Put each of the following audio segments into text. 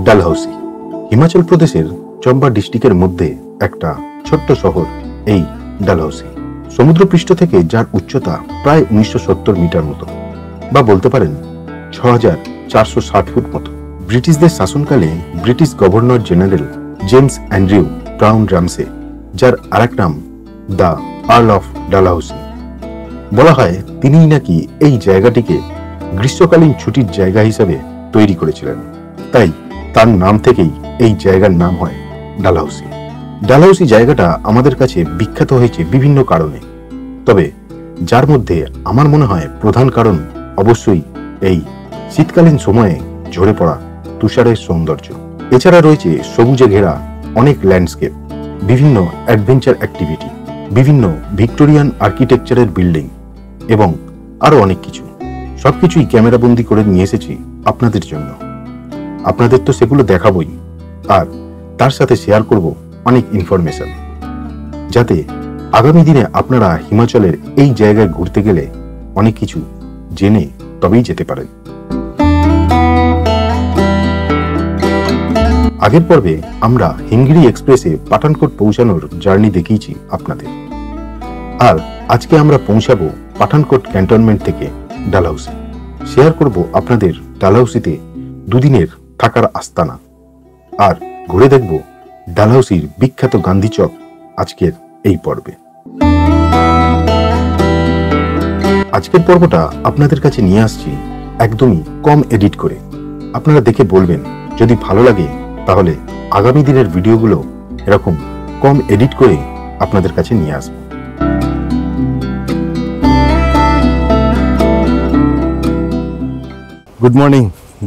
ডালহাউসি হিমাচল প্রদেশের চম্বা ডিস্ট্রিক্টের মধ্যে একটা ছোট্ট শহর এই ডালহাউসি। সমুদ্রপৃষ্ঠ থেকে যার উচ্চতা প্রায় 1970 মিটার মতো, বা বলতে পারেন 6460 ফুট মতো। ব্রিটিশদের শাসনকালে British governor general James Andrew Broun Ramsay, যার আরেক নাম দ্য আর্ল অফ ডালহাউসি, বলা হয় তিনিই নাকি এই জায়গাটিকে গ্রীষ্মকালীন ছুটির জায়গা হিসেবে তৈরি করেছিলেন। তাই তার নাম থেকেই এই জায়গার নাম হয় ডালহাউসি। ডালহাউসি জায়গাটা আমাদের কাছে বিখ্যাত হয়েছে বিভিন্ন কারণে, তবে যার মধ্যে আমার মনে হয় প্রধান কারণ অবশ্যই এই শীতকালীন সময়ে ঝরে পড়া তুষারের সৌন্দর্য। এছাড়া রয়েছে সবুজে ঘেরা অনেক ল্যান্ডস্কেপ, বিভিন্ন অ্যাডভেঞ্চার অ্যাক্টিভিটি, বিভিন্ন ভিক্টোরিয়ান আর্কিটেকচারের বিল্ডিং এবং আরো অনেক কিছু। সবকিছুই ক্যামেরাবন্দি করে নিয়ে এসেছি আপনাদের জন্য। আপনাদের তো সেগুলো দেখাবই, আর তার সাথে শেয়ার করব অনেক ইনফরমেশন, যাতে আগামী দিনে আপনারা হিমাচলের এই জায়গায় ঘুরতে গেলে অনেক কিছু জেনে তবেই যেতে পারেন। আগের পর্বে আমরা হিমগিরি এক্সপ্রেসে পাঠানকোট পৌঁছানোর জার্নি দেখিয়েছি আপনাদের, আর আজকে আমরা পৌঁছাবো পাঠানকোট ক্যান্টনমেন্ট থেকে ডালহাউসি। শেয়ার করব আপনাদের ডালহাউসিতে দুদিনের থাকার আস্তানা, আর ঘুরে দেখব ডালহাউসির বিখ্যাত গান্ধী চক আজকের এই পর্বে। আজকের পর্বটা আপনাদের কাছে নিয়ে আসছি একদমই কম এডিট করে। আপনারা দেখে বলবেন, যদি ভালো লাগে তাহলে আগামী দিনের ভিডিওগুলো এরকম কম এডিট করে আপনাদের কাছে নিয়ে আসবো।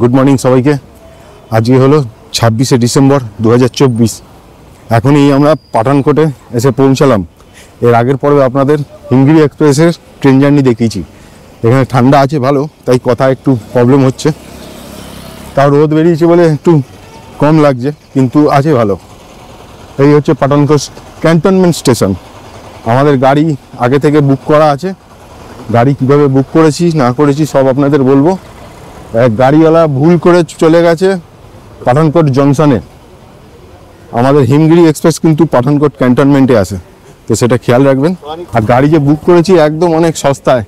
গুড মর্নিং সবাইকে। আজকে হলো 26শে ডিসেম্বর 2024। এখনই আমরা পাঠানকোটে এসে পৌঁছালাম। এর আগের পর্বে আপনাদের হিমগিরি এক্সপ্রেসের ট্রেন জার্নি দেখিয়েছি। এখানে ঠান্ডা আছে ভালো, তাই কথা একটু প্রবলেম হচ্ছে। তাও রোদ বেরিয়েছে বলে একটু কম লাগছে, কিন্তু আছে ভালো। এই হচ্ছে পাঠানকোট ক্যান্টনমেন্ট স্টেশন। আমাদের গাড়ি আগে থেকে বুক করা আছে। গাড়ি কিভাবে বুক করেছি না করেছি সব আপনাদের বলবো। গাড়িওয়ালা ভুল করে চলে গেছে পাঠানকোট জংশনে। আমাদের হিমগিরি এক্সপ্রেস কিন্তু পাঠানকোট ক্যান্টনমেন্টে আছে, তো সেটা খেয়াল রাখবেন। আর গাড়ি যে বুক করেছি একদম অনেক সস্তায়,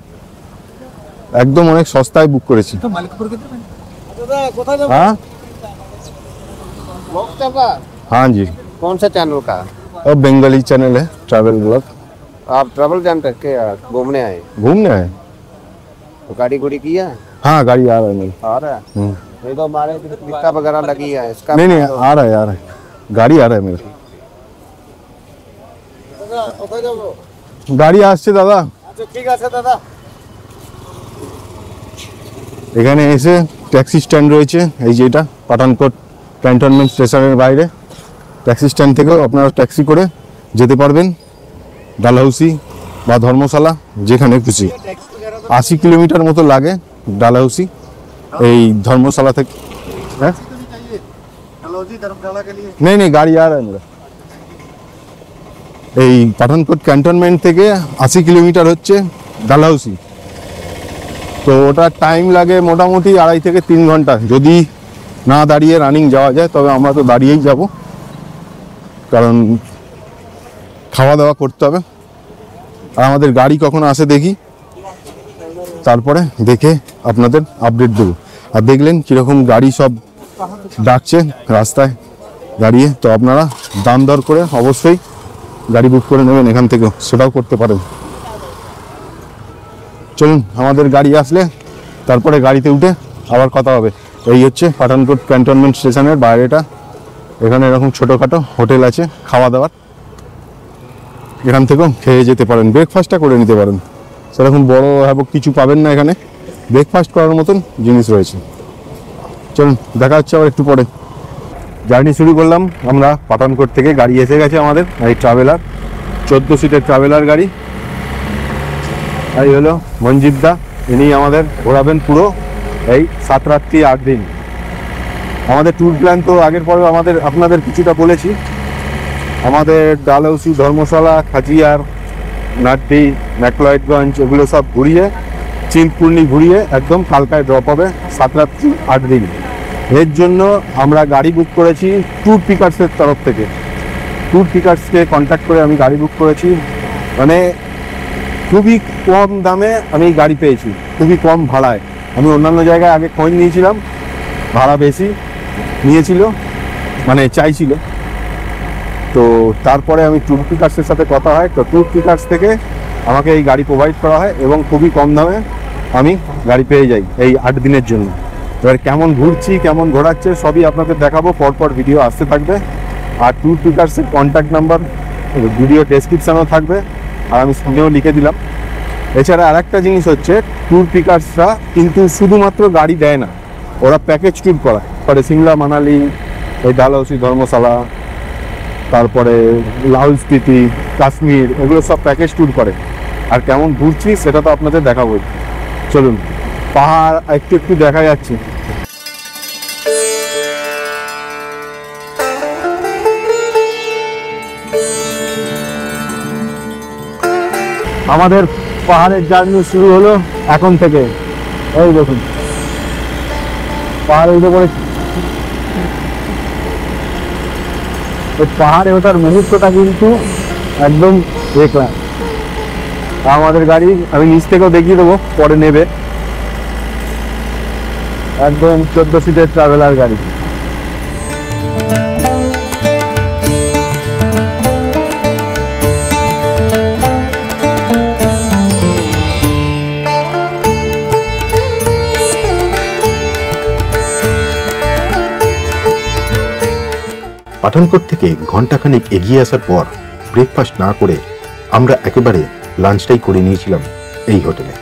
বুক করেছি। हाँ हाँ जी। कौन सा चैनल का? और बंगाली चैनल है, ट्रैवल ब्लॉग। आप ट्रैवल जानते के घूमने आए? तो गाड़ी गुड़ी किया? हाँ, गाड़ी आ रहा है मेरी। आ रहा है? नहीं तो हमारे रिक्शा वगैरह लगी है इसका? नहीं आ रहा है गाड़ी आ रहा है मेरा। গাড়ি আসছে দাদা। আচ্ছা ঠিক আছে দাদা। এখানে এসে ট্যাক্সি স্ট্যান্ড রয়েছে, এই যে এটা পাঠানকোট ক্যান্টনমেন্ট স্টেশনের বাইরে। ট্যাক্সি স্ট্যান্ড থেকেও আপনারা ট্যাক্সি করে যেতে পারবেন ডালহাউসি বা ধর্মশালা, যেখানে খুশি। 80 কিলোমিটার মতো লাগে ডালহাউসি এই ধর্মশালা থেকে। হ্যাঁ नहीं गाड़ी आ रहा है मेरा। এই পাঠানকোট ক্যান্টনমেন্ট থেকে 80 কিলোমিটার হচ্ছে ডালহাউসি। তো ওটা টাইম লাগে মোটামুটি 2.5 থেকে 3 ঘন্টা। যদি না দাঁড়িয়ে রানিং যাওয়া যায়, তবে আমরা তো দাঁড়িয়েই যাব, কারণ খাওয়া দাওয়া করতে হবে। আর আমাদের গাড়ি কখন আসে দেখি, তারপরে দেখে আপনাদের আপডেট দেবো। আর দেখলেন কীরকম গাড়ি সব ডাকছে রাস্তায় দাঁড়িয়ে, তো আপনারা দাম দর করে অবশ্যই গাড়ি বুক করে নেবেন এখান থেকেও, সেটাও করতে পারেন। চলুন, আমাদের গাড়ি আসলে তারপরে গাড়িতে উঠে আবার কথা হবে। এই হচ্ছে পাঠানকোট ক্যান্টনমেন্ট স্টেশনের বাইরেটা। এখানে এরকম ছোটোখাটো হোটেল আছে খাওয়া দাওয়ার, এখান থেকেও খেয়ে যেতে পারেন, ব্রেকফাস্টটা করে নিতে পারেন। সেরকম বড় হ্যাবক কিছু পাবেন না, এখানে ব্রেকফাস্ট করার মতন জিনিস রয়েছে। চলুন, দেখা হচ্ছে আবার একটু পরে। জার্নি শুরু করলাম আমরা পাঠানকোট থেকে। গাড়ি এসে গেছে আমাদের, এই ট্রাভেলার 14 সিটের ট্রাভেলার গাড়ি। এই হলো মঞ্জিত দা, ইনি আমাদের ঘোরাবেন পুরো এই 7 রাত্রি 8 দিন। আমাদের ট্যুর প্ল্যান তো আগের পরে আপনাদের কিছুটা বলেছি। আমাদের ডালহাউসি, ধর্মশালা, খাজিয়ার, নাড্ডি, ম্যাকলয়েডগঞ্জ এগুলো সব ঘুরিয়ে চিন্তপূর্ণি ঘুরিয়ে একদম কালকায় ড্রপ হবে 7 রাত্রি 8 দিন। এর জন্য আমরা গাড়ি বুক করেছি ট্যুর পিকার্সের তরফ থেকে। ট্যুর পিকার্সকে কন্ট্যাক্ট করে আমি গাড়ি বুক করেছি, মানে খুবই কম দামে আমি গাড়ি পেয়েছি, খুবই কম ভাড়ায়। আমি অন্যান্য জায়গায় আগে খোঁজ নিয়েছিলাম, ভাড়া বেশি নিয়েছিল, মানে চাইছিল। তো তারপরে আমি ট্যুর পিকার্সের সাথে কথা হয়, তো ট্যুর পিকার্স থেকে আমাকে এই গাড়ি প্রোভাইড করা হয় এবং খুবই কম দামে আমি গাড়ি পেয়ে যাই এই 8 দিনের জন্য। এবার কেমন ঘুরছি, কেমন ঘোরাচ্ছে সবই আপনাদের দেখাবো, পরপর ভিডিও আসতে থাকবে। আর ট্যুর পিকার্সের কন্ট্যাক্ট নাম্বার ভিডিও ডেসক্রিপশানেও থাকবে, আর আমি স্ক্রিনেও লিখে দিলাম। এছাড়া আরেকটা জিনিস হচ্ছে, ট্যুর পিকার্সরা কিন্তু শুধুমাত্র গাড়ি দেয় না, ওরা প্যাকেজ ট্যুর করে সিমলা, মানালি, এই ডালহৌসি, ধর্মশালা, তারপরে লাহোল স্পিতি, কাশ্মীর, এগুলো সব প্যাকেজ ট্যুর করে। আর কেমন ঘুরছি সেটা তো আপনাদের দেখাবোই। চলুন, পাহাড় একটু একটু দেখা যাচ্ছে। আমাদের পাহাড়ের জার্নি শুরু হলো এখন থেকে। এই দেখুন পাহাড়ে উঠে পড়েছি। পাহাড়ে ওঠার মুহূর্তটা কিন্তু একদম দেখলাম। আমাদের গাড়ি আমি নিচ থেকেও দেখিয়ে দেবো, পরে নেবে, একদম 14 সিটের ট্রাভেলার গাড়ি। পাঠানকোট থেকে ঘন্টাখানেক এগিয়ে আসার পর ব্রেকফাস্ট না করে আমরা একেবারে লাঞ্চটাই করে নিয়েছিলাম এই হোটেলে।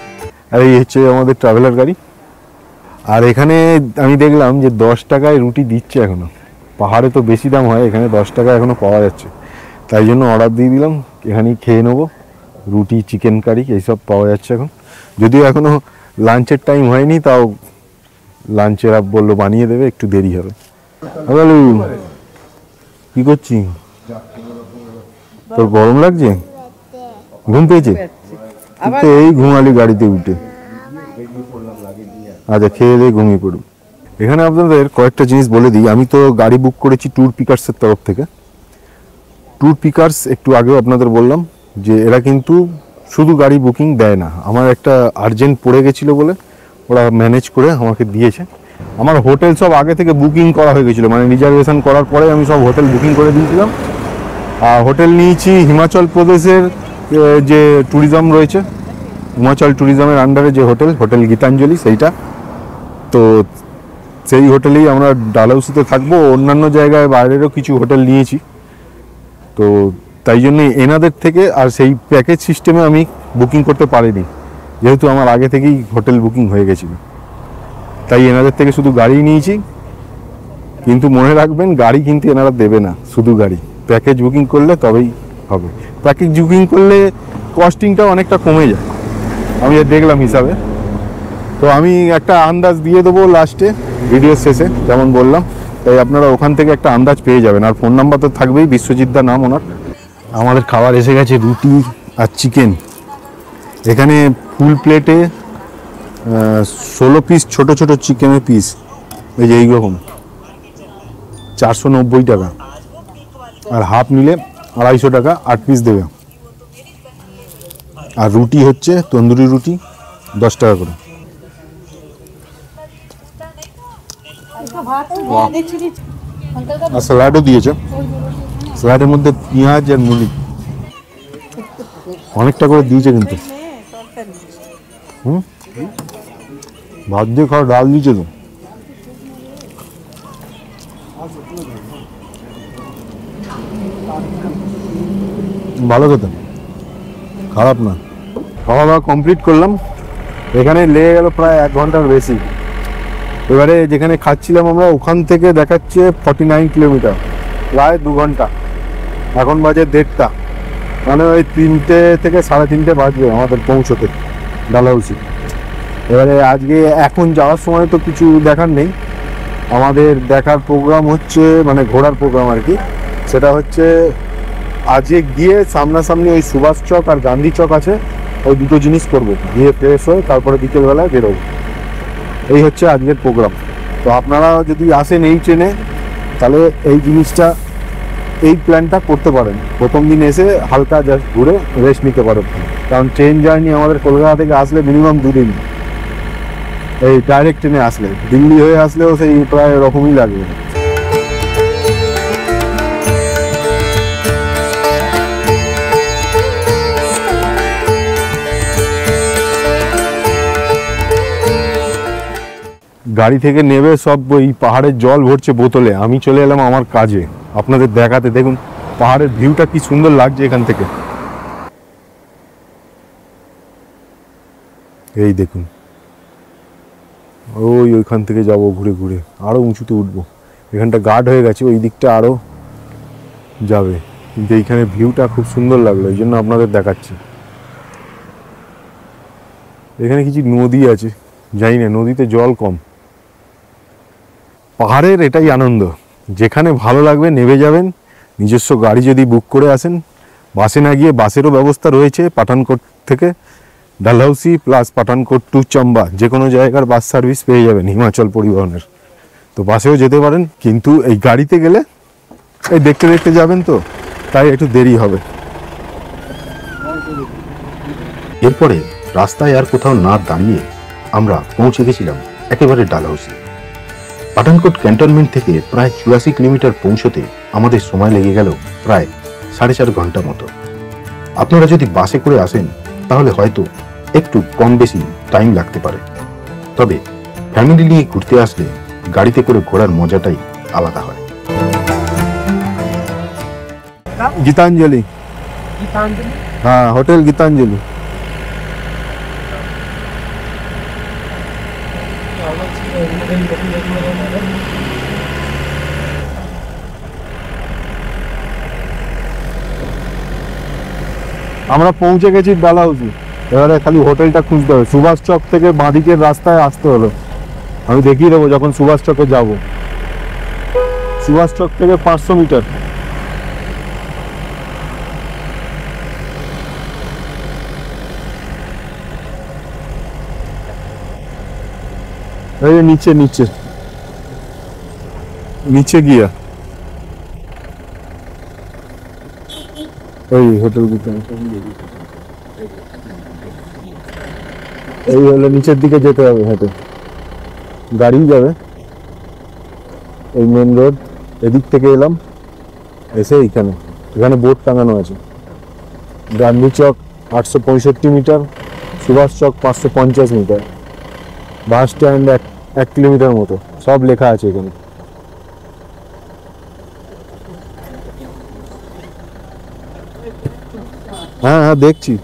আর এই হচ্ছে আমাদের ট্রাভেলার গাড়ি। আর এখানে আমি দেখলাম যে 10 টাকায় রুটি দিচ্ছে এখনো। পাহাড়ে তো বেশি দাম হয়, এখানে 10 টাকা এখনো পাওয়া যাচ্ছে, তাই জন্য অর্ডার দিয়ে দিলাম, এখানেই খেয়ে নেবো। রুটি, চিকেন কারি এইসব পাওয়া যাচ্ছে এখন, যদিও এখনো লাঞ্চের টাইম হয়নি, তাও লাঞ্চের আপ বললো বানিয়ে দেবে, একটু দেরি হবে। কি করছি? তোর গরম লাগছে? ঘুম পেয়েছে? এই ঘুমালি গাড়িতে উঠে। আচ্ছা, খেয়ে দিয়ে ঘুমিয়ে পড়ুন। এখানে আপনাদের কয়েকটা জিনিস বলে দিই। আমি তো গাড়ি বুক করেছি ট্যুর পিকার্সের তরফ থেকে। ট্যুর পিকার্স একটু আগেও আপনাদের বললাম যে এরা কিন্তু শুধু গাড়ি বুকিং দেয় না। আমার একটা আর্জেন্ট পড়ে গেছিলো বলে ওরা ম্যানেজ করে আমাকে দিয়েছে। আমার হোটেল সব আগে থেকে বুকিং করা হয়ে গেছিলো, মানে রিজার্ভেশন করার পরে আমি সব হোটেল বুকিং করে দিয়েছিলাম। আর হোটেল নিয়েছি হিমাচল প্রদেশের যে ট্যুরিজম রয়েছে, হিমাচল ট্যুরিজমের আন্ডারে যে হোটেল গীতাঞ্জলি, সেইটা। তো সেই হোটেলেই আমরা ডালহৌসিতে থাকবো। অন্যান্য জায়গায় বাইরেরও কিছু হোটেল নিয়েছি, তো তাই জন্য এনাদের থেকে আর সেই প্যাকেজ সিস্টেমে আমি বুকিং করতে পারিনি, যেহেতু আমার আগে থেকেই হোটেল বুকিং হয়ে গেছিল। তাই এনাদের থেকে শুধু গাড়ি নিয়েছি। কিন্তু মনে রাখবেন, গাড়ি কিন্তু এনারা দেবে না, শুধু গাড়ি প্যাকেজ বুকিং করলে তবেই হবে। প্যাকেজ বুকিং করলে কস্টিংটা অনেকটা কমে যায়, আমি দেখলাম হিসাবে। তো আমি একটা আন্দাজ দিয়ে দেবো লাস্টে ভিডিওর শেষে, যেমন বললাম, তাই আপনারা ওখান থেকে একটা আন্দাজ পেয়ে যাবেন। আর ফোন নাম্বার তো থাকবেই, বিশ্বজিৎ দা নাম ওনার। আমাদের খাবার এসে গেছে, রুটি আর চিকেন। এখানে ফুল প্লেটে 16 পিস ছোট ছোট চিকেনের পিস, এই যে এইরকম 490 টাকা, আর হাফ নিলে 250 টাকা 8 পিস দেবে। আর রুটি হচ্ছে তন্দুরি রুটি 10 টাকা করে। আর স্যালাডও দিয়েছে, স্যালাডের মধ্যে পেঁয়াজ আর মুলি অনেকটা করে দিয়েছে কিন্তু। ভাত দিয়ে খাওয়া, ডাল দিয়েছে তো। ভালো খেতে, খারাপ না। খাওয়া দাওয়া কমপ্লিট করলাম। এখানে লেগে গেল প্রায় 1 ঘন্টার বেশি। এবারে যেখানে খাচ্ছিলাম আমরা, ওখান থেকে দেখাচ্ছে 49 কিলোমিটার, প্রায় 2 ঘন্টা। এখন বাজে 1:30, মানে ওই 3টে থেকে 3:30 বাজবে আমাদের পৌঁছতে ডালহৌসি। এবারে আজকে এখন যাওয়ার সময় তো কিছু দেখার নেই, আমাদের দেখার প্রোগ্রাম হচ্ছে, মানে ঘোরার প্রোগ্রাম আর কি। সেটা হচ্ছে আজকে গিয়ে সামনাসামনি ওই সুভাষ চক আর গান্ধী চক আছে, ওই দুটো জিনিস করবো, গিয়ে ফ্রেশ হয়ে তারপরে বিকেলবেলায় বেরোবো। এই হচ্ছে আজকের প্রোগ্রাম। তো আপনারা যদি আসেন এই ট্রেনে তাহলে এই জিনিসটা, এই প্ল্যানটা করতে পারেন। প্রথম দিন এসে হালকা জাস্ট ঘুরে রেস্ট নিতে পারেন, কারণ ট্রেন জার্নি আমাদের কলকাতা থেকে আসলে মিনিমাম 2 দিন। এই ডাইরেক্ট ট্রেনে আসলে, দিল্লি হয়ে আসলেও সেই প্রায় রকমই লাগবে। গাড়ি থেকে নেবে সব ওই পাহাড়ের জল ভরছে বোতলে, আমি চলে এলাম আমার কাজে আপনাদের দেখাতে। দেখুন পাহাড়ের ভিউটা কি সুন্দর লাগছে এখান থেকে। এই দেখুন, ওইখান থেকে যাব ঘুরে ঘুরে, আরো উঁচুতে উঠবো। এখানটা গার্ড হয়ে গেছে, ওই দিকটা আরো যাবে, কিন্তু এইখানে ভিউটা খুব সুন্দর লাগলো, এই জন্য আপনাদের দেখাচ্ছি। এখানে কিছু নদী আছে, জানি না, নদীতে জল কম। পাহাড়ের এটাই আনন্দ, যেখানে ভালো লাগবে নেমে যাবেন। নিজস্ব গাড়ি যদি বুক করে আসেন, বাসে না গিয়ে বাসেরও ব্যবস্থা রয়েছে পাঠানকোট থেকে ডালহাউসি প্লাস পাঠানকোট টু চম্বা, যে কোনো জায়গার বাস সার্ভিস পেয়ে যাবেন হিমাচল পরিবহনের। তো বাসেও যেতে পারেন, কিন্তু এই গাড়িতে গেলে এই দেখতে দেখতে যাবেন, তো তাই একটু দেরি হবে। এরপরে রাস্তায় আর কোথাও না দাঁড়িয়ে আমরা পৌঁছে গেছিলাম একেবারে ডালহাউসি। পাঠানকোট ক্যান্টনমেন্ট থেকে প্রায় 84 কিলোমিটার পৌঁছতে আমাদের সময় লেগে গেল প্রায় 4.5 ঘন্টা মতো। আপনারা যদি বাসে করে আসেন তাহলে হয়তো একটু কম বেশি টাইম লাগতে পারে, তবে ফ্যামিলি নিয়ে ঘুরতে আসলে গাড়িতে করে ঘোরার মজাটাই আলাদা হয়। গীতাঞ্জলি, হ্যাঁ, হোটেল গীতাঞ্জলি। আমরা পৌঁছে গেছি ডালহাউসি। এবারে খালি হোটেলটা খুঁজতে হবে। সুভাষ চক থেকে বাঁদিকের রাস্তায় আসতে হলো, আমি দেখিয়ে দেবো যখন সুভাষ চকে যাব। সুভাষ চক থেকে 500 মিটার। এই নিচে নিচে নিচে গিয়া এই হোটেল, এই হলো নিচের দিকে যেতে হবে হেঁটে, গাড়ি যাবে। এই মেন রোড, এদিক থেকে এলাম, এসে এইখানে, এখানে বোর্ড টাঙানো আছে। গান্ধী চক 865 মিটার, সুভাষ চক 550 মিটার, বাস স্ট্যান্ড 1 কিলোমিটার মতো, সব লেখা আছে এখানে। হ্যাঁ হ্যাঁ দেখছি।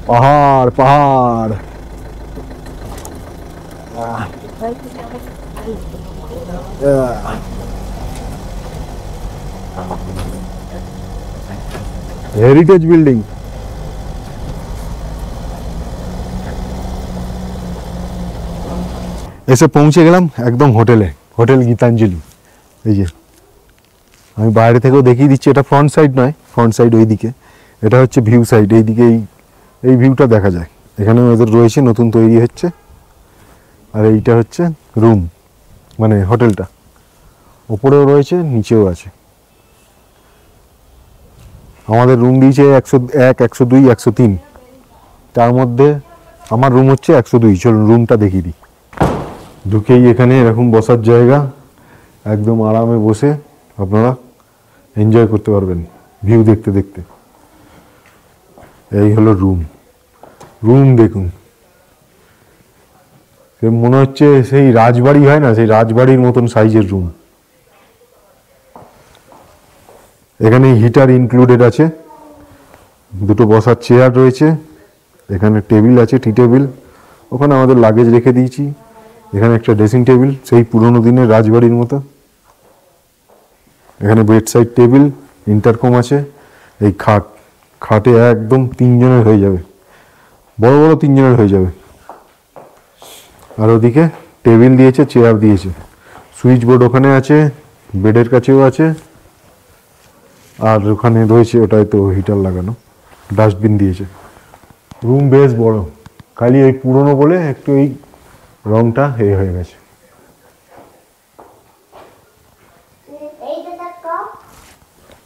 পাহাড় পাহাড়, হেরিটেজ বিল্ডিং। এসে পৌঁছে গেলাম একদম হোটেলে, হোটেল গীতাঞ্জলি। এই যে আমি বাইরে থেকেও দেখিয়ে দিচ্ছি, এটা ফ্রন্ট সাইড নয়, ফ্রন্ট সাইড ওইদিকে, এটা হচ্ছে ভিউ সাইড। এইদিকে এই ভিউটা দেখা যায়। এখানে ওদের রয়েছে, নতুন তৈরি হচ্ছে। আর এইটা হচ্ছে রুম, মানে হোটেলটা ওপরেও রয়েছে, নিচেও আছে। আমাদের রুম দিয়েছে 101, 102, 103, তার মধ্যে আমার রুম হচ্ছে 102। চলুন রুমটা দেখিয়ে দিই। ঢুকেই এখানে এরকম বসার জায়গা, একদম আরামে বসে আপনারা এনজয় করতে পারবেন ভিউ দেখতে দেখতে। এই হলো রুম। রুম দেখুন, মনে হচ্ছে সেই রাজবাড়ি হয় না, সেই রাজবাড়ির মতন সাইজের রুম। এখানে হিটার ইনক্লুডেড আছে, দুটো বসার চেয়ার রয়েছে, এখানে টেবিল আছে, টি টেবিল। ওখানে আমাদের লাগেজ রেখে দিয়েছি। এখানে একটা ড্রেসিং টেবিল, সেই পুরোনো দিনের রাজবাড়ির মতো। এখানে বেড সাইড টেবিল, ইন্টারকম আছে। এই খাটে একদম 3 জনের হয়ে যাবে, বড় বড় 3 জনের হয়ে যাবে। আর ওদিকে টেবিল দিয়েছে, চেয়ার দিয়েছে, সুইচ বোর্ড ওখানে আছে, বেডের কাছেও আছে। আর ওখানে রয়েছে, ওটাই তো হিটার লাগানো, ডাস্টবিন দিয়েছে। রুম বেশ বড়, খালি এই পুরনো বলে একটু এই রংটা হয়ে গেছে।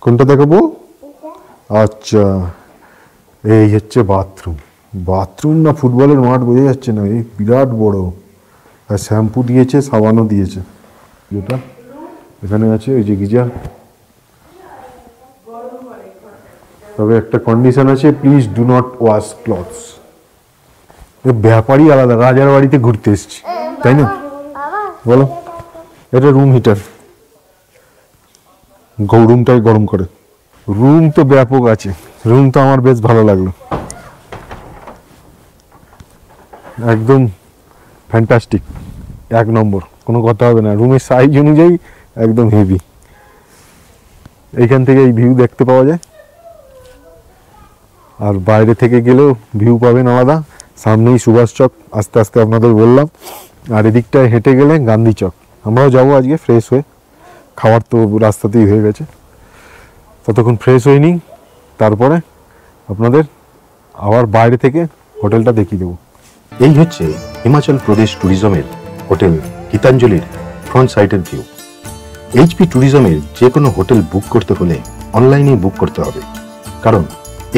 কোনটা দেখাবো? আচ্ছা, এই হচ্ছে বাথরুম। বাথরুম না ফুটবলের মাঠ বোঝা যাচ্ছে না, এই বিরাট বড়। আর শ্যাম্পু দিয়েছে, সাবানও দিয়েছে। যেটা এখানে আছে ওই যে গিজার। তবে একটা কন্ডিশন আছে, please do not wash clothes. ব্যাপারই আলাদা, রাজার বাড়িতে ঘুরতে এসছি তাই না? বলো, এটা রুম হিটার, রুমটাই গরম করে। রুম তো ব্যাপক আছে, রুম তো আমার বেশ ভালো লাগলো, একদম ফ্যান্টাস্টিক, এক নম্বর, কোনো কথা হবে না। রুমের সাইজ অনুযায়ী একদম হেভি। এইখান থেকে এই ভিউ দেখতে পাওয়া যায়, আর বাইরে থেকে গেলেও ভিউ পাবেন আলাদা। সামনেই সুভাষ চক, আস্তে আস্তে আপনাদের বললাম। আর এদিকটায় হেঁটে গেলে গান্ধী চক। আমরাও যাবো আজকে ফ্রেশ হয়ে, খাওয়ার তো রাস্তাতেই হয়ে গেছে, ততক্ষণ ফ্রেশ হয়ে নিই, তারপরে আপনাদের আবার বাইরে থেকে হোটেলটা দেখিয়ে দেবো। এই হচ্ছে হিমাচল প্রদেশ ট্যুরিজমের হোটেল গীতাঞ্জলির ফ্রন্ট সাইডের ভিউ। এইচপি ট্যুরিজমের যে কোনো হোটেল বুক করতে হলে অনলাইনে বুক করতে হবে, কারণ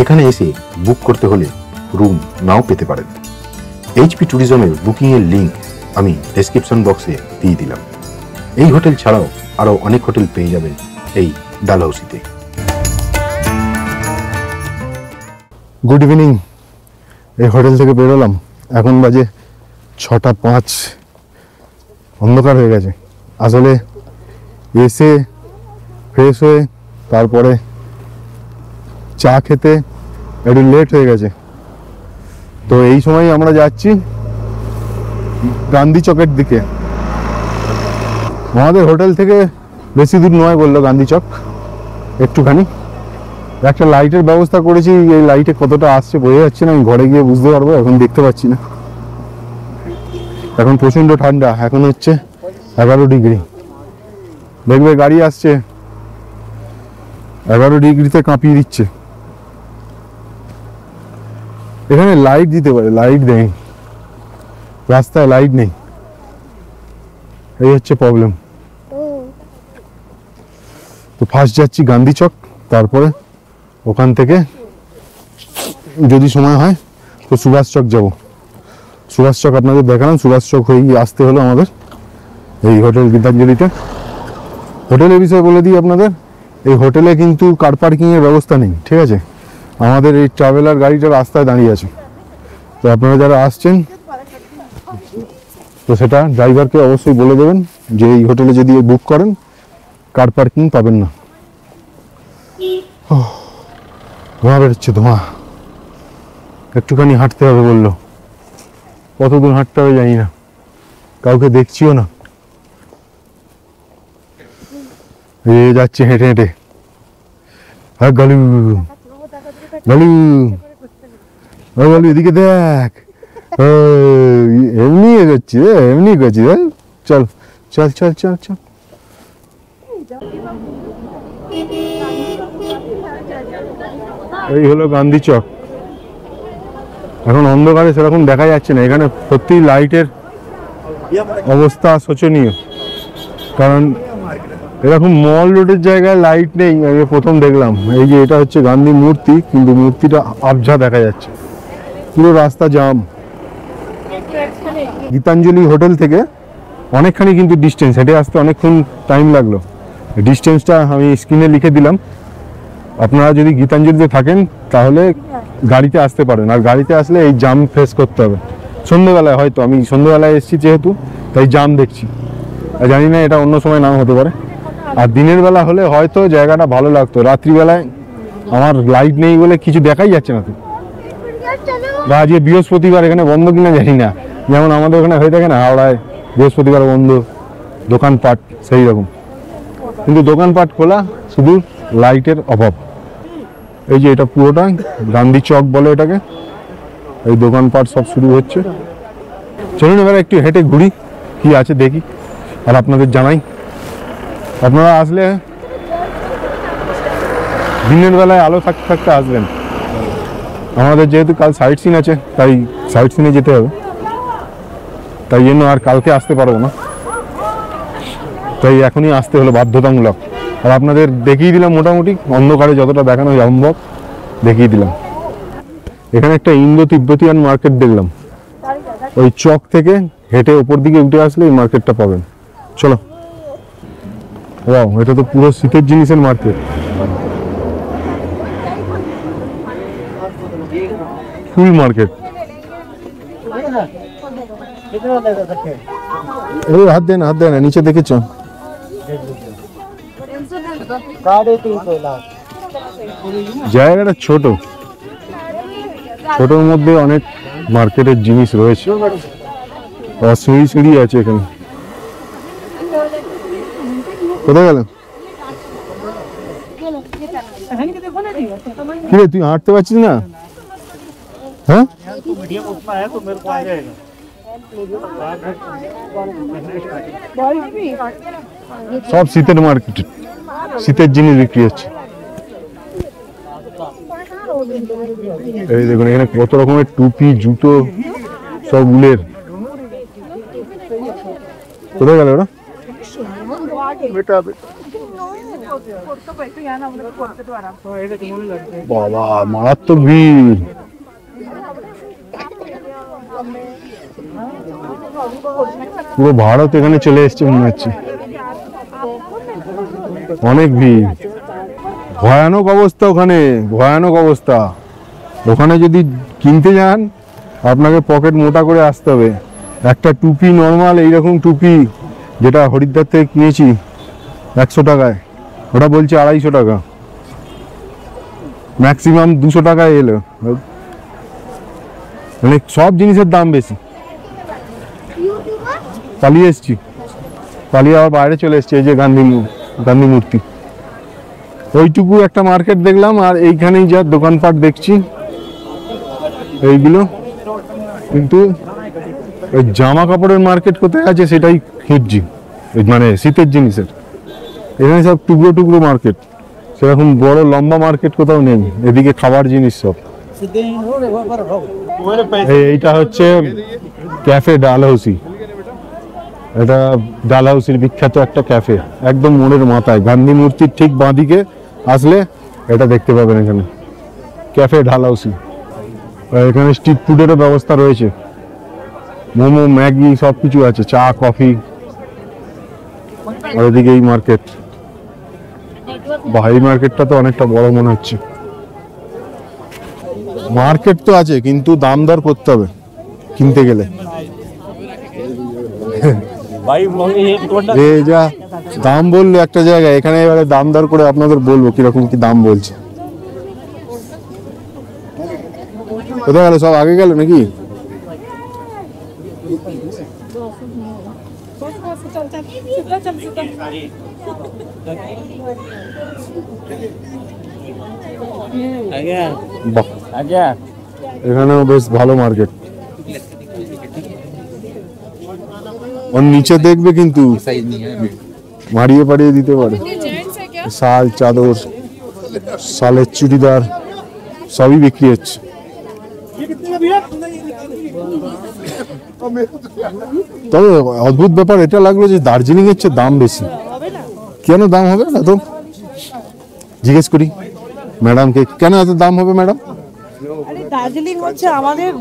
এখানে এসে বুক করতে হলে রুম নাও পেতে পারেন। এইচপি ট্যুরিজমের বুকিংয়ের লিঙ্ক আমি ডেসক্রিপশন বক্সে দিয়ে দিলাম। এই হোটেল ছাড়াও আরও অনেক হোটেল পেয়ে যাবেন এই ডালহৌসিতে। Good evening. এই হোটেল থেকে বেরোলাম, এখন বাজে 6:05, অন্ধকার হয়ে গেছে। আসলে এসে ফ্রেশ হয়ে তারপরে চা খেতে একটু লেট হয়ে গেছে, তো এই সময় আমরা যাচ্ছি গান্ধী চকের দিকে। আমাদের হোটেল থেকে বেশি দূর নয় বললো গান্ধী চক, একটুখানি। একটা লাইটের ব্যবস্থা করেছি, এই লাইটে কতটা আসছে বোঝা যাচ্ছে না, আমি ঘরে গিয়ে বুঝতে পারবো, এখন দেখতে পাচ্ছি না। এখন প্রচন্ড ঠান্ডা, এখন হচ্ছে 11 ডিগ্রি। দেখবে গাড়ি আসছে, 11 ডিগ্রিতে কাঁপিয়ে দিচ্ছে। এখানে লাইট দিতে পারে, লাইট দেয়, রাস্তায় লাইট নেই, এই হচ্ছে প্রবলেম। তো ফার্স্ট যাচ্ছি গান্ধী চক, তারপরে ওখান থেকে যদি সময় হয় তো সুভাষ চক যাব। সুভাষ চক আপনাদের দেখালাম, সুভাষ চক হয়ে আসতে হলো আমাদের এই হোটেল গীতাঞ্জলিতে। হোটেলের বিষয়ে বলে দিই আপনাদের, এই হোটেলে কিন্তু কার পার্কিংয়ের ব্যবস্থা নেই, ঠিক আছে? আমাদের এই ট্রাভেলার গাড়িটা রাস্তায় দাঁড়িয়ে আছে, তো আপনারা যারা আসছেন তো সেটা ড্রাইভারকে অবশ্যই বলে দেবেন যে এই হোটেলে যদি বুক করেন কার পার্কিং পাবেন না। ধোঁয়া বেরোচ্ছে, ধোঁয়া। একটুখানি হাঁটতে হবে বললো, কত দূর হাঁটতে হবে জানি না, কাউকে দেখছিও না। এ যাচ্ছে হেঁটে হেঁটে, হ্যাঁ গালু গালু, ও গালু এদিকে দেখ, এমনি এগোচ্ছি রে, এমনি এগোচ্ছি রে, চল চল চল চল চল। এই হলো গান্ধী চক। এখন অন্ধকারে সেরকম দেখা যাচ্ছে না, এখানে সত্যি লাইটের অবস্থা শোচনীয়, কারণ এরকম মল রোডের জায়গায় লাইট নেই। আমি প্রথম দেখলাম, এই যে এটা হচ্ছে গান্ধী মূর্তি, কিন্তু মূর্তিটা আবঝা দেখা যাচ্ছে, পুরো রাস্তা জাম। গীতাঞ্জলি হোটেল থেকে অনেকখানি কিন্তু ডিস্টেন্স, হেঁটে আসতে অনেকক্ষণ টাইম লাগলো। ডিস্টেন্সটা আমি স্ক্রিনে লিখে দিলাম, আপনারা যদি গীতাঞ্জলিতে থাকেন তাহলে গাড়িতে আসতে পারেন, আর গাড়িতে আসলে এই জাম ফেস করতে হবে। সন্ধ্যেবেলায় হয়তো, আমি সন্ধ্যেবেলায় এসেছি যেহেতু, তাই জাম দেখছি, জানি না এটা অন্য সময় নাও হতে পারে। আর দিনের বেলা হলে হয়তো জায়গাটা ভালো লাগতো, রাত্রিবেলায় আমার লাইট নেই বলে কিছু দেখাই যাচ্ছে না। তো বা আজকে বৃহস্পতিবার, এখানে বন্ধ কিনা জানি না, যেমন আমাদের ওখানে হয়ে থাকে না হাওড়ায় বৃহস্পতিবার বন্ধ, দোকানপাট সেই রকম, কিন্তু দোকানপাট খোলা, শুধু লাইটের অভাব। এই যে এটা পুরোটা গান্ধী চক বলে এটাকে, এই দোকানপাট সব শুরু হচ্ছে। চলুন এবার একটু হেঁটে ঘুরি, কি আছে দেখি, আর আপনাদের জানাই। আপনারা আসলে দিনের বেলায় আলো থাকতে থাকতে আসবেন, আমাদের যেহেতু কাল সাইট সিন আছে, তাই সাইট সিনে যেতে হবে, তাই জন্য আর কালকে আসতে পারবো না, তাই এখনই আসতে হলো বাধ্যতামূলক। আর আপনাদের দেখিয়ে দিলাম মোটামুটি অন্ধকারে যতটা দেখানো সম্ভব দেখিয়ে দিলাম। এখানে একটা ইন্দো তিব্বতিয়ান মার্কেট দেখলাম, ওই চক থেকে হেঁটে ওপর দিকে উঠে আসলে এই মার্কেটটা পাবেন। চলো, ওয়াও, এটা তো পুরো শীতের জিনিসের মার্কেট, ফুল মার্কেট। এই হাত দেন, হাত দেন, নিচে দেখেছ? 350 लाख। জায়গাটা ছোট, ছোটর মধ্যে অনেক মার্কেটের জিনিস রয়েছে, আর সিঁড়ি সিঁড়ি আছে এখানে। কোথায় গেল? কি রে, তুই হাঁটতে পারছিস না? হ্যাঁ, সব শীতের মার্কেট, শীতের জিনিস বিক্রি হচ্ছে। এই দেখুন এখানে কত রকমের টুপি, জুতো, সব উলের। কোথায় গেল ওরা? বাবা, মারাত্মক ভিড়। পুরো ভারত এখানে চলে এসছে মনে হচ্ছে, অনেক ভিড়, ভয়ানক অবস্থা ওখানে, ভয়ানক অবস্থা। ওখানে যদি কিনতে যান আপনাকে পকেট মোটা করে আসতে হবে। একটা টুপি নর্মাল এইরকম টুপি যেটা হরিদ্বার থেকে কিনেছি 100 টাকায়, ওটা বলছে 250 টাকা, ম্যাক্সিমাম 200 টাকায় এলো। মানে সব জিনিসের দাম বেশি। পালিয়ে এসছি, পালিয়ে আবার বাইরে চলে এসছি। এই যে গান্ধী মূর্তি, ওইটুকু একটা মার্কেট দেখলাম, আর এইখানেই যা দোকানপাট দেখছি এইগুলো। কিন্তু ওই জামা কাপড়ের মার্কেট কোথায় আছে সেটাই খুঁজছি, মানে শীতের জিনিসের। এখানে সব টুকরো টুকরো মার্কেট, সেরকম বড় লম্বা মার্কেট কোথাও নেই। এদিকে খাবার জিনিস সব। এইটা হচ্ছে ক্যাফে ডালহাউসি, এটা ডালহাউসির বিখ্যাত একটা ক্যাফে, একদম মোড়ের মাথায়, গান্ধী মূর্তির ঠিক বাঁদিকে আসলে এটা দেখতে পাবেন। এখানে ক্যাফে ডালহাউসি, এখানে স্ট্রিট ফুডেরও ব্যবস্থা রয়েছে, মোমো, ম্যাগি সব কিছু আছে, চা, কফি। আর এদিকে এই মার্কেট, এই মার্কেটটা তো অনেকটা বড় মনে হচ্ছে। মার্কেট তো আছে কিন্তু দাম দর করতে হবে কিনতে গেলে। এই যা দাম বললো একটা জায়গায়, এখানে এবারে দাম দর করে আপনাদের বলবো কিরকম কি দাম বলছে। কোথায় গেল সব? আগে গেল নাকি? এখানেও বেশ ভালো মার্কেট। ওর নিচে দেখবে কিন্তু মারিয়ে পাড়িয়ে দিতে পারে। শাল, চাদর, শালের চুড়িদার সবই বিক্রি হচ্ছে। তবে অদ্ভুত ব্যাপার এটা লাগলো যে দার্জিলিং এর চেয়ে দাম বেশি। কেন দাম হবে এত? জিজ্ঞেস করি ম্যাডামকে, কেন এত দাম হবে ম্যাডাম? দার্জিলিং হচ্ছে আমাদের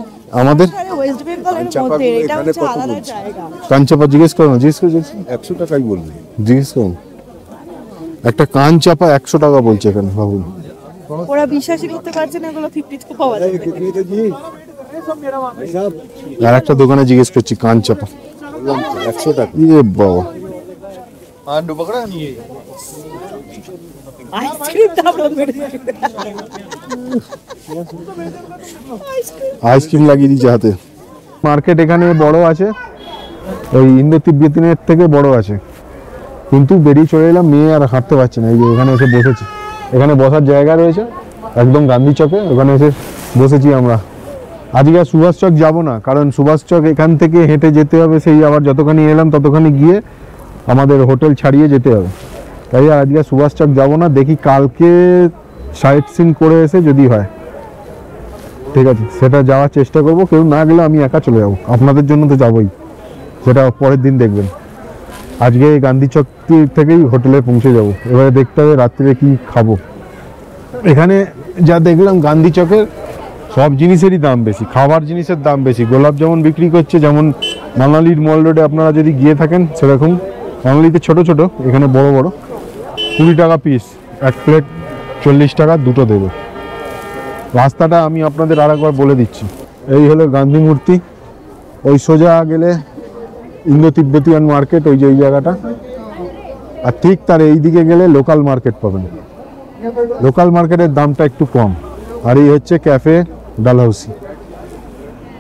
ওয়েস্ট বেঙ্গলের মধ্যে, এটা হচ্ছে আলাদা জায়গা। কাঞ্চাপা জিজ্ঞেস করো না, জিজ্ঞেস করো। 100 টাকাই বলবে। জিজ্ঞেস করুন, একটা কাঞ্চাপা 100 টাকা বলছে এখানে, ভাবুন। ওরা বিশ্বাসই করতে পারছে না এগুলো 50 পাওয়া যাবে। আর একটা দোকানে জিজ্ঞেস করছি কাঞ্চাপা 100 টাকা। ইয়ে বাবা, আইসক্রিম দাম বেড়ে গেছে। আইসক্রিম লাগিয়ে দিচ্ছে হাতে। মার্কেট এখানে বড় আছে, ওই ইন্দো তিব্বতিয়ানের থেকে বড় আছে, কিন্তু বেরিয়ে চলে এলাম, মেয়ে আর হাঁটতে পারছে না। এই যে এখানে এসে বসেছি, এখানে বসার জায়গা রয়েছে একদম গান্ধী চকে, ওখানে এসে বসেছি আমরা। আজকে আর সুভাষ চক যাবো না, কারণ সুভাষ চক এখান থেকে হেঁটে যেতে হবে, সেই আবার যতখানি এলাম ততখানি গিয়ে আমাদের হোটেল ছাড়িয়ে যেতে হবে। তাই আজকে সুভাষ চক যাবো না, দেখি কালকে সাইট সিন করে এসে যদি হয়। ঠিক আছে, সেটা যাওয়ার চেষ্টা করব। কেউ না গেলে আমি একা চলে যাবো, আপনাদের জন্য তো যাবোই, সেটা পরের দিন দেখবেন। আজকে গান্ধী চক থেকেই হোটেলে পৌঁছে যাব। এবারে দেখতে হবে রাত্রে কি খাবো। এখানে যা দেখলাম গান্ধী চকের সব জিনিসেরই দাম বেশি, খাবার জিনিসের দাম বেশি। গোলাপ যেমন বিক্রি করছে, যেমন মানালির মল রোডে আপনারা যদি গিয়ে থাকেন সেরকম মানালিতে ছোট ছোট, এখানে বড় বড় 20 টাকা পিস, এক প্লেট 40 টাকা দুটো দেবে। রাস্তাটা আমি আপনাদের আরেকবার বলে দিচ্ছি। এই হলো গান্ধী মূর্তি, ওই সোজা গেলে ইন্দো তিব্বতিয়ান মার্কেট, ওই যে এই জায়গাটা, আর ঠিক তার এই দিকে গেলে লোকাল মার্কেট পাবেন। লোকাল মার্কেটের দামটা একটু কম। আর এই হচ্ছে ক্যাফে ডালহাউসি,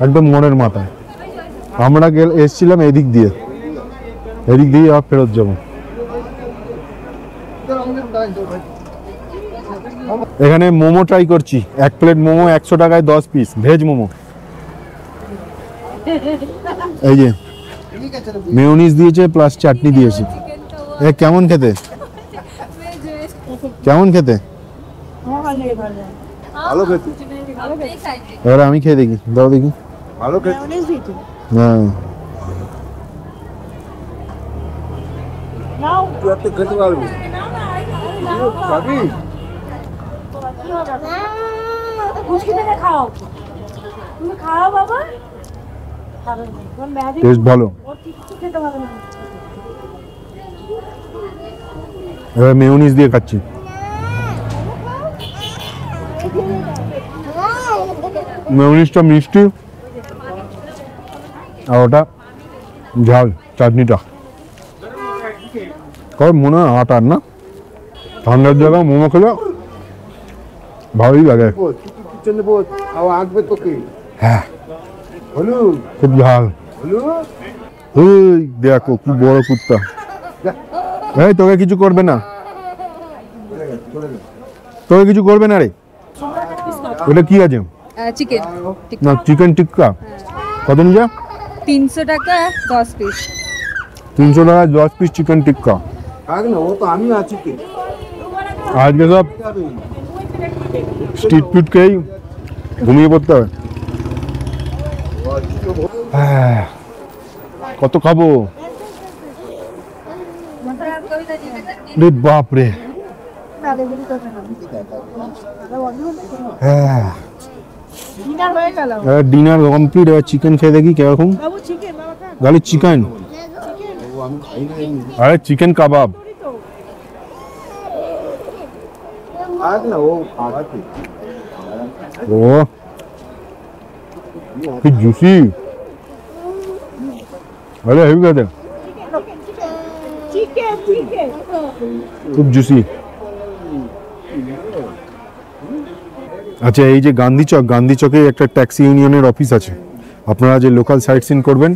একদম মনের মাথায়। আমরা এসছিলাম এদিক দিয়ে আবার ফেরত যাবো। এখানে মোমো ট্রাই করছি, এক প্লেট মোমো 100 টাকায় 10 পিস, ভেজ মোমো। এই যে মেয়োনিজ দিয়েছে প্লাস চাটনি দিয়েছে। এ কেমন খেতে, কেমন খেতে? ভালো খেতে, এবার আমি খেয়ে দেখি, দাও দেখি। ভালো খেতে। হ্যাঁ, তুই একটা খেতে পারবি খাবি? টেস্ট ভালো। এবার মেয়োনিজ দিয়ে খাচ্ছি। মেয়োনিজটা মিষ্টি আর ওটা ঝাল, চাটনিটা কবে মনে হয় আটার না। ঠান্ডার জায়গায় মোমো খেলে ভালোই লাগে। পিছনে বোধ আঁকবে তোকে। হ্যাঁ, হলু খুব ঝাল। হলু ওই দেখো কি বড় কুত্তা। এই তোকে কিছু করবে না, তোকে কিছু করবে না রে। ওটা কি আছে? চিকেন না, চিকেন টিক্কা। কত নিয়ে? 300 টাকা 10 পিস। 300 টাকায় 10 পিস চিকেন টিক্কা। থাক না, ও তো আমি আছি কি আজকে সব স্ট্রিট ফুড খেয়েই ঘুমিয়ে পড়তে হবে। কত খাবো রে বাপ রে। Dinner complete. এবার চিকেন খেয়ে দেখি কিরকম। গালি চিকেন, আরে চিকেন কাবাব। থাক না, ও খাওয়াতে ও কি জুসি, আরে হেভি খেতে, খুব জুসি। আচ্ছা, এই যে গান্ধী চক, গান্ধী চকে একটা ট্যাক্সি ইউনিয়নের অফিস আছে। আপনারা যে লোকাল সাইট সিন করবেন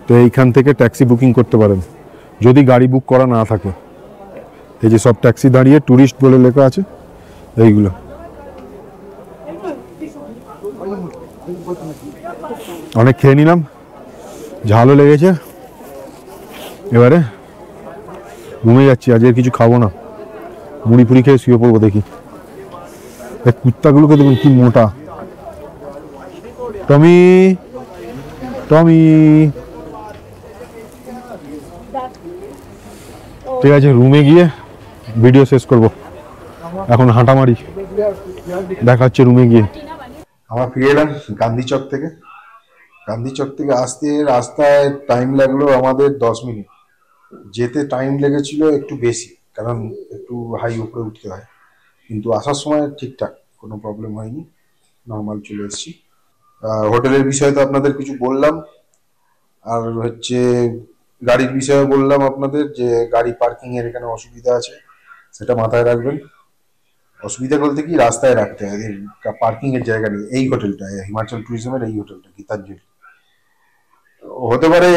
তো এইখান থেকে ট্যাক্সি বুকিং করতে পারেন যদি গাড়ি বুক করা না থাকে। এই যে সব ট্যাক্সি দাঁড়িয়ে ট্যুরিস্ট বলে লেখা আছে এইগুলো। অনেক খেয়ে নিলাম, ঝালও লেগেছে। এবারে ঘুমে যাচ্ছি, আজকে কিছু খাবো না, মুড়ি ফুড়ি খেয়ে শুয়ে পড়বো। দেখি এই কুত্তাগুলোকে দেখুন কি মোটা। টমি টমি, ঠিক আছে, রুমে গিয়ে ভিডিও শেষ করব। এখন হাঁটা মারি, দেখা হচ্ছে রুমে গিয়ে। আমরা ফিরে এলাম গান্ধী চক থেকে। গান্ধী চক থেকে আসতে রাস্তায় টাইম লাগলো আমাদের 10 মিনিট। যেতে টাইম লেগেছিল একটু বেশি, কারণ একটু হাই উপরে উঠতে হয়, কিন্তু আসার সময় ঠিকঠাক কোনো প্রবলেম হয়নি, নর্মাল চলে এসেছি। হোটেলের বিষয়ে তো আপনাদের কিছু বললাম, আর হচ্ছে গাড়ির বিষয়ে বললাম আপনাদের যে গাড়ি পার্কিং এর এখানে অসুবিধা আছে, সেটা মাথায় রাখবেন। অসুবিধা বলতে কি, রাস্তায় রাখতে হয়, পার্কিং এর জায়গা নেই। এই হোটেলটা হিমাচল ট্যুরিজমের এই হোটেলটা গীতাঞ্জলি, হতে পারে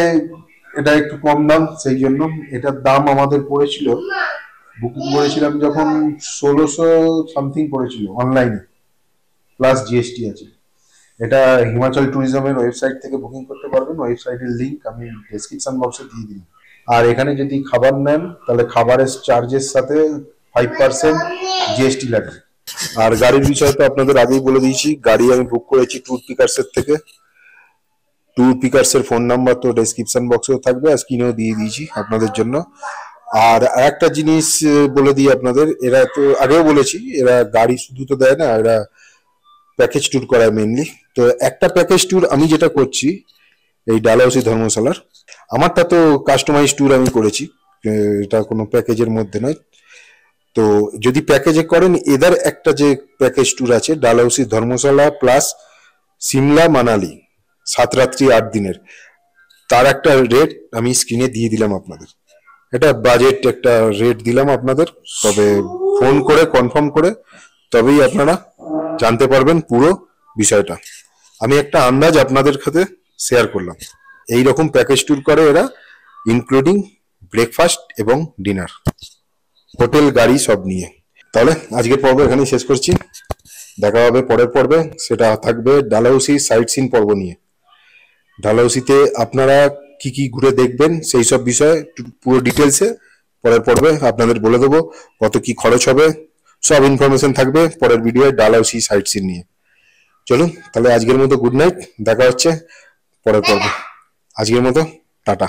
এটা একটু কম দাম, সেই জন্য এটার দাম আমাদের পড়েছিল, বুকিং করেছিলাম যখন 1600 সামথিং পড়েছিল অনলাইনে, প্লাস জিএসটি আছে। এটা হিমাচল ট্যুরিজমের ওয়েবসাইট থেকে বুকিং করতে পারবেন, ওয়েবসাইটের লিংক আমি ডেসক্রিপশন বক্সে দিয়ে দিই। আর এখানে যদি খাবার নেন তাহলে খাবারের চার্জের সাথে 5% জিএসটি লাগবে। আর গাড়ির বিষয় তো আপনাদের আগেই বলে দিয়েছি, গাড়ি আমি বুক করেছি ট্যুর পিকার্সের থেকে। ট্যুর পিকার্সের ফোন নাম্বার তো ডেসক্রিপশন বক্সেও থাকবে, আর স্ক্রিনেও দিয়ে দিয়েছি আপনাদের জন্য। আর একটা জিনিস বলে দিই আপনাদের, এরা তো আগেও বলেছি, এরা গাড়ি শুধু তো দেয় না, এরা প্যাকেজ ট্যুর করায় মেনলি। তো একটা প্যাকেজ ট্যুর আমি যেটা করছি এই ডালহাউসি ধর্মশালার, আমারটা তো কাস্টমাইজ ট্যুর আমি করেছি, এটা কোনো প্যাকেজের মধ্যে নয়। তো যদি প্যাকেজে করেন, এদের একটা যে প্যাকেজ ট্যুর আছে ডালহাউসি ধর্মশালা প্লাস সিমলা মানালি 7 রাত্রি 8 দিনের, তার একটা রেট আমি স্ক্রিনে দিয়ে দিলাম আপনাদের। এটা বাজেট একটা রেট দিলাম আপনাদের, তবে ফোন করে কনফার্ম করে তবেই আপনারা জানতে পারবেন পুরো বিষয়টা। আমি একটা আন্দাজ আপনাদের সাথে শেয়ার করলাম। এই রকম প্যাকেজ ট্যুর করে এরা, ইনক্লুডিং ব্রেকফাস্ট এবং ডিনার, হোটেল গাড়ি সব নিয়ে। তাহলে আজকের পর্ব এখানেই শেষ করছি, দেখা হবে পরের পর্বে, সেটা থাকবে ডালহাউসি সাইট সিন পর্ব নিয়ে। ডালহাউসিতে আপনারা কি কি ঘুরে দেখবেন সেই সব বিষয়ে পুরো ডিটেলসে পরের পর্বে আপনাদের বলে দেবো, কত কি খরচ হবে, সব ইনফরমেশন থাকবে পরের ভিডিওয়ে ডালহাউসি সাইট সিন নিয়ে। চলুন তাহলে আজকের মতো গুড নাইট, দেখা হচ্ছে পরের পর্বে। আজকের মতো টাটা।